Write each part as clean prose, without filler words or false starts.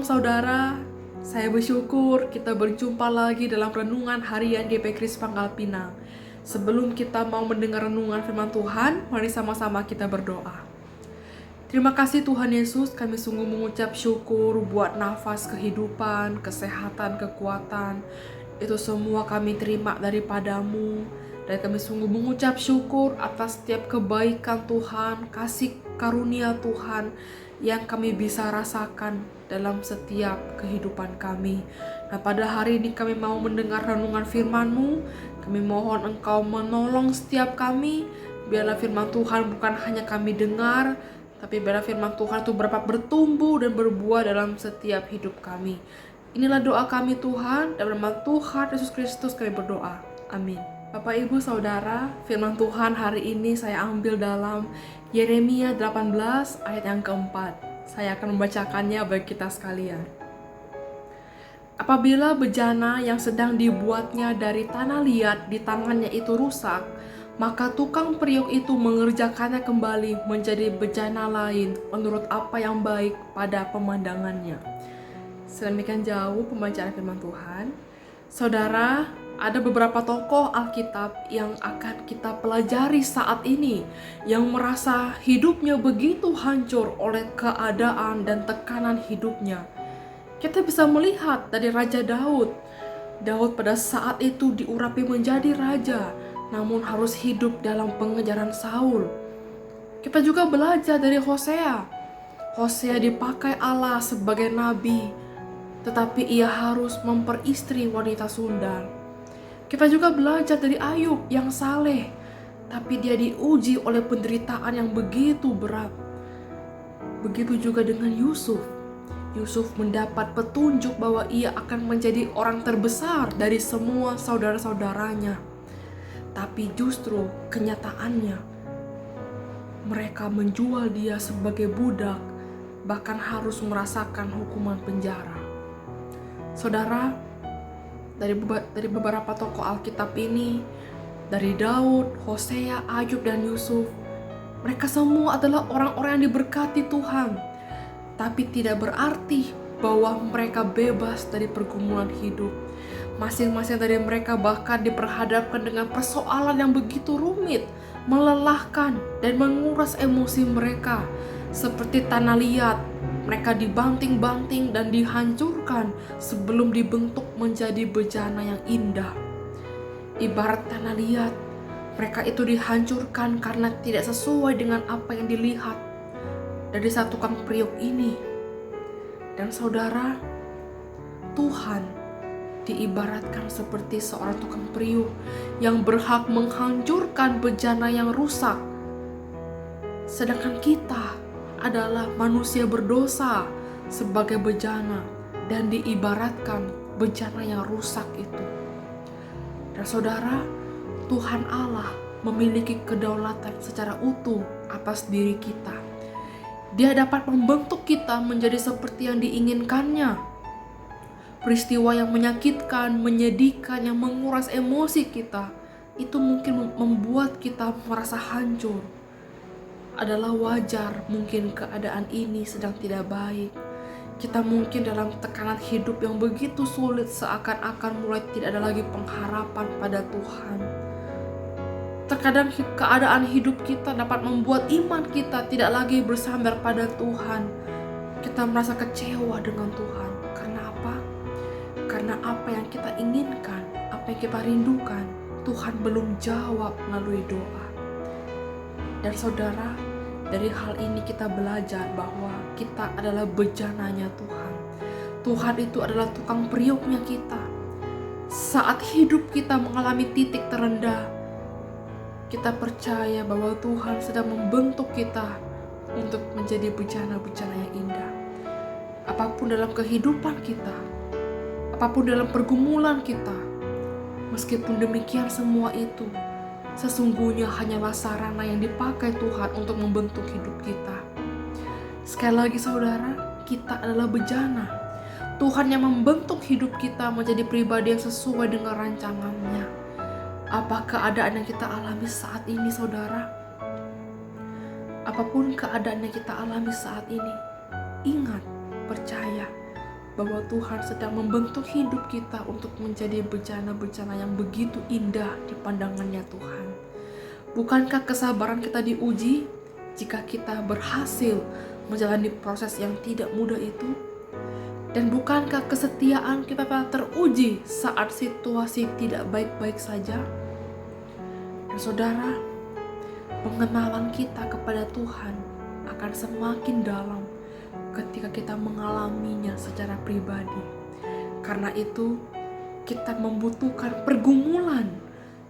Shalom saudara, saya bersyukur kita berjumpa lagi dalam renungan harian GP Kris Pangkal Pinang. Sebelum kita mau mendengar renungan firman Tuhan, mari sama-sama kita berdoa. Terima kasih Tuhan Yesus, kami sungguh mengucap syukur buat nafas kehidupan, kesehatan, kekuatan. Itu semua kami terima daripadamu. Dan kami sungguh mengucap syukur atas setiap kebaikan Tuhan, kasih karunia Tuhan yang kami bisa rasakan dalam setiap kehidupan kami. Nah, pada hari ini kami mau mendengar renungan firman-Mu. Kami mohon Engkau menolong setiap kami. Biarlah firman Tuhan bukan hanya kami dengar, tapi biarlah firman Tuhan itu dapat bertumbuh dan berbuah dalam setiap hidup kami. Inilah doa kami Tuhan, dalam nama Tuhan Yesus Kristus kami berdoa. Amin. Bapak Ibu Saudara, firman Tuhan hari ini saya ambil dalam Yeremia 18 ayat yang keempat. Saya akan membacakannya bagi kita sekalian. Apabila bejana yang sedang dibuatnya dari tanah liat di tangannya itu rusak, maka tukang periuk itu mengerjakannya kembali menjadi bejana lain menurut apa yang baik pada pemandangannya. Sedemikian jauh pembacaan firman Tuhan. Saudara, ada beberapa tokoh Alkitab yang akan kita pelajari saat ini yang merasa hidupnya begitu hancur oleh keadaan dan tekanan hidupnya. Kita bisa melihat dari Raja Daud. Daud pada saat itu diurapi menjadi raja, namun harus hidup dalam pengejaran Saul. Kita juga belajar dari Hosea. Hosea dipakai Allah sebagai nabi, tetapi ia harus memperistri wanita sundal. Kita juga belajar dari Ayub yang saleh, tapi dia diuji oleh penderitaan yang begitu berat. Begitu juga dengan Yusuf. Yusuf mendapat petunjuk bahwa ia akan menjadi orang terbesar dari semua saudara-saudaranya. Tapi justru kenyataannya, mereka menjual dia sebagai budak, bahkan harus merasakan hukuman penjara. Saudara, dari beberapa tokoh Alkitab ini, dari Daud, Hosea, Ayub, dan Yusuf, mereka semua adalah orang-orang yang diberkati Tuhan. Tapi tidak berarti bahwa mereka bebas dari pergumulan hidup. Masing-masing dari mereka bahkan diperhadapkan dengan persoalan yang begitu rumit, melelahkan, dan menguras emosi mereka. Seperti tanah liat, mereka dibanting-banting dan dihancurkan sebelum dibentuk menjadi bejana yang indah. Ibarat tanah liat, mereka itu dihancurkan karena tidak sesuai dengan apa yang dilihat dari satu tukang periuk ini. Dan saudara, Tuhan diibaratkan seperti seorang tukang periuk yang berhak menghancurkan bejana yang rusak. Sedangkan kita adalah manusia berdosa sebagai bejana dan diibaratkan bejana yang rusak itu. Dan saudara, Tuhan Allah memiliki kedaulatan secara utuh atas diri kita. Dia dapat membentuk kita menjadi seperti yang diinginkannya. Peristiwa yang menyakitkan, menyedihkan, yang menguras emosi kita, itu mungkin membuat kita merasa hancur. Adalah wajar mungkin keadaan ini sedang tidak baik. Kita mungkin dalam tekanan hidup yang begitu sulit, seakan-akan mulai tidak ada lagi pengharapan pada Tuhan. Terkadang keadaan hidup kita dapat membuat iman kita tidak lagi bersandar pada Tuhan. Kita merasa kecewa dengan Tuhan. Karena apa? Karena apa yang kita inginkan, apa yang kita rindukan, Tuhan belum jawab melalui doa. Dan saudara, dari hal ini kita belajar bahwa kita adalah bejananya Tuhan. Tuhan itu adalah tukang periuknya kita. Saat hidup kita mengalami titik terendah, kita percaya bahwa Tuhan sedang membentuk kita untuk menjadi bejana-bejana yang indah. Apapun dalam kehidupan kita, apapun dalam pergumulan kita, meskipun demikian semua itu, sesungguhnya hanyalah sarana yang dipakai Tuhan untuk membentuk hidup kita. Sekali lagi saudara, kita adalah bejana. Tuhan yang membentuk hidup kita menjadi pribadi yang sesuai dengan rancangannya. Apa keadaan yang kita alami saat ini saudara? Apapun keadaan yang kita alami saat ini, ingat, percaya bahwa Tuhan sedang membentuk hidup kita untuk menjadi bejana-bejana yang begitu indah di pandangannya Tuhan. Bukankah kesabaran kita diuji jika kita berhasil menjalani proses yang tidak mudah itu? Dan bukankah kesetiaan kita teruji saat situasi tidak baik-baik saja? Dan saudara, pengenalan kita kepada Tuhan akan semakin dalam ketika kita mengalaminya secara pribadi. Karena itu, kita membutuhkan pergumulan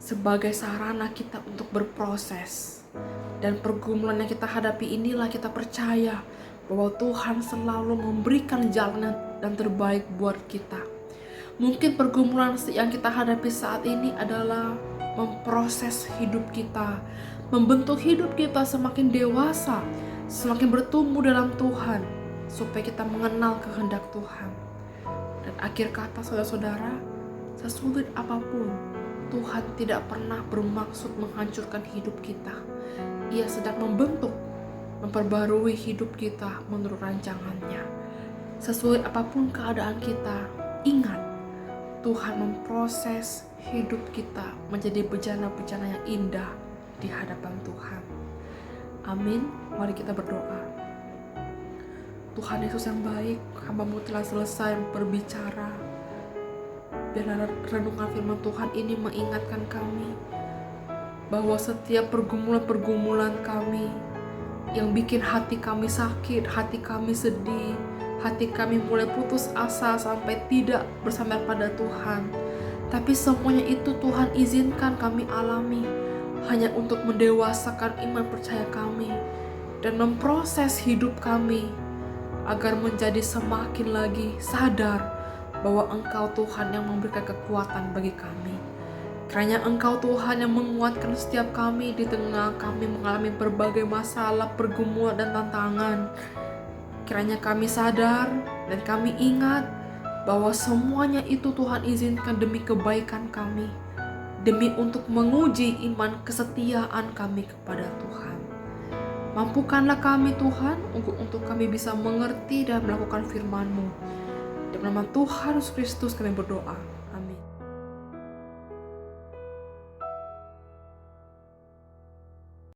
sebagai sarana kita untuk berproses. Dan pergumulan yang kita hadapi inilah kita percaya bahwa Tuhan selalu memberikan jalan yang terbaik buat kita. Mungkin pergumulan yang kita hadapi saat ini adalah memproses hidup kita, membentuk hidup kita semakin dewasa, semakin bertumbuh dalam Tuhan, supaya kita mengenal kehendak Tuhan. Dan akhir kata saudara-saudara, sesulit apapun, Tuhan tidak pernah bermaksud menghancurkan hidup kita. Ia sedang membentuk, memperbarui hidup kita menurut rancangannya. Sesulit apapun keadaan kita, ingat, Tuhan memproses hidup kita menjadi bejana-bejana yang indah di hadapan Tuhan. Amin. Mari kita berdoa. Tuhan Yesus yang baik, hamba-Mu telah selesai berbicara. Biarlah renungan firman Tuhan ini mengingatkan kami bahwa setiap pergumulan-pergumulan kami yang bikin hati kami sakit, hati kami sedih, hati kami mulai putus asa sampai tidak bersandar pada Tuhan. Tapi semuanya itu Tuhan izinkan kami alami hanya untuk mendewasakan iman percaya kami dan memproses hidup kami agar menjadi semakin lagi sadar bahwa Engkau Tuhan yang memberikan kekuatan bagi kami. Kiranya Engkau Tuhan yang menguatkan setiap kami di tengah kami mengalami berbagai masalah, pergumulan dan tantangan. Kiranya kami sadar dan kami ingat bahwa semuanya itu Tuhan izinkan demi kebaikan kami, demi untuk menguji iman kesetiaan kami kepada Tuhan. Mampukanlah kami Tuhan untuk kami bisa mengerti dan melakukan firman-Mu. Dalam nama Tuhan Yesus Kristus kami berdoa.